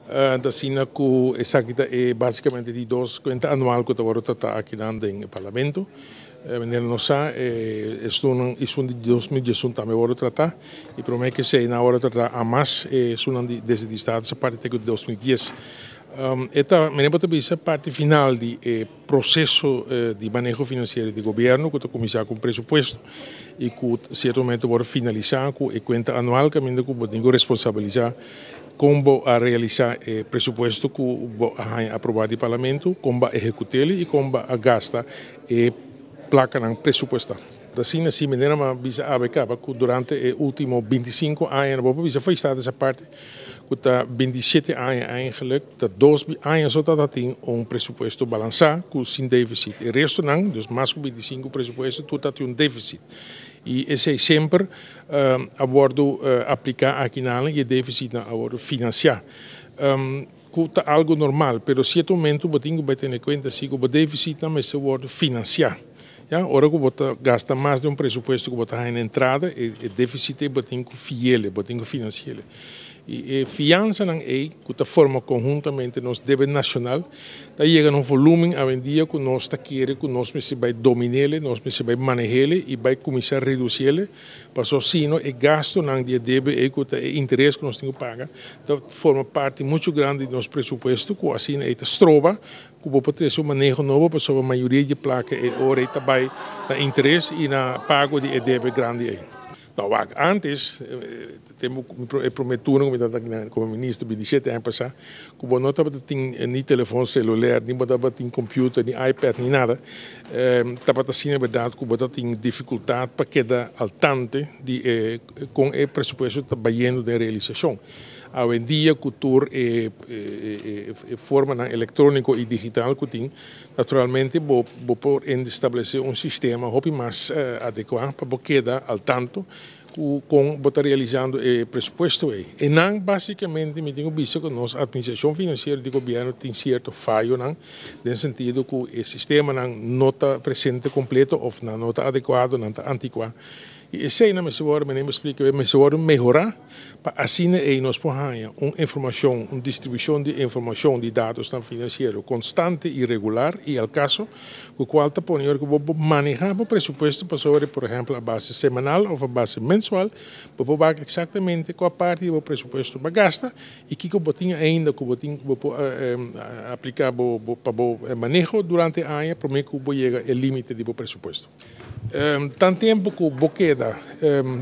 Da sina que essa é basicamente de dois contas anual que agora está aqui no Parlamento. Menina nossa, isso de 2018 também agora tratar e promete que se na hora tratar a mais isso desde o estado essa parte de 2010. Esta menina também parte final do processo de manejo financeiro do governo que está começar com presupuesto e que certamente vai finalizar com a conta anual que ainda que responsabilizar como a realizar o presupuesto que é aprovado no Parlamento, como a executar e como a gastar e placa na presupuestal. Assim, assim, maneira mas que durante os últimos 25 anos, foi estado essa parte que está 27 anos eigenlijk, dat 2 anos só tem presupuesto balançado, com sem déficit. O resto não, dus mais que 25 presupuesto, tudo tem déficit. E esse é sempre a bordo aplicar aqui na área e déficit na bordo financiar. Que é algo normal, pero certo momento você tem que ter em conta que o déficit não é só bordo financiar. Ja, ora que você gasta mais de presupuesto que você tem na entrada, o déficit você tem que fiel, você tem que financiar. E fiança não é que forma conjuntamente nosso débito nacional, está chegando um volume a dia que nós está querendo que nós vai dominar, nós vai manejar e vai começar a reduzir, para assim o gasto não de débito e o interesse que nós temos que pagar, então forma parte muito grande do nosso presupuesto, que assim é estroba, que vou ter um manejo novo para a maioria de placas e hora está vai na interesse e na pago de débito grande. Não, antes, temos prometido como ministro 27 anos passado, que não estava tendo nem telefone celular, nem estava tendo computer, nem iPad, nem nada. Estava assim, na verdade, que estava tendo dificuldade para quedar al tanto com o presupuesto trabalhando de realização. Hoje em dia, cultura e forma eletrônica e digital que tem, naturalmente, vou estabelecer sistema mais adequado para quedar al tanto com estar realizando o presupuesto. E não, basicamente, me tenho visto que nossa administração financeira do governo tem certo falho, no sentido que o sistema não está presente completo ou não está adequado, não está antiquado. E esse aí, me explica, melhorar, para assim nós podemos uma informação, uma distribuição de informação de dados financeiros constante e regular, e ao caso, o qual está pondo que vou manejar o presupuesto para sobre, por exemplo, a base semanal ou a base mensual, para ver exatamente qual parte do presupuesto para gastar e que eu tenho ainda que eu aplicar para o manejo durante o ano, para que eu chegue ao limite do presupuesto. Tanto tempo que você queda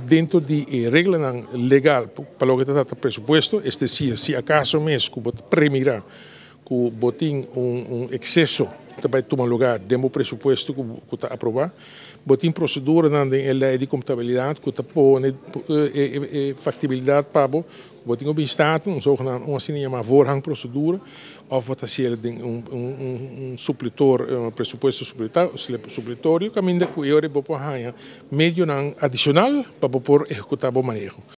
dentro de regra legal para o que está o presupuesto, é decir, se acaso mesmo que você premirar que você tem excesso que vai tomar lugar dentro do presupuesto que está aprovado, você tem procedura na lei de contabilidade que está pondo factibilidade para você tem um estado, uma assim chamada voorrang procedura, ou você ser supletor, presupuesto supletório, que ainda que eu vou meio adicional para poder executar o manejo.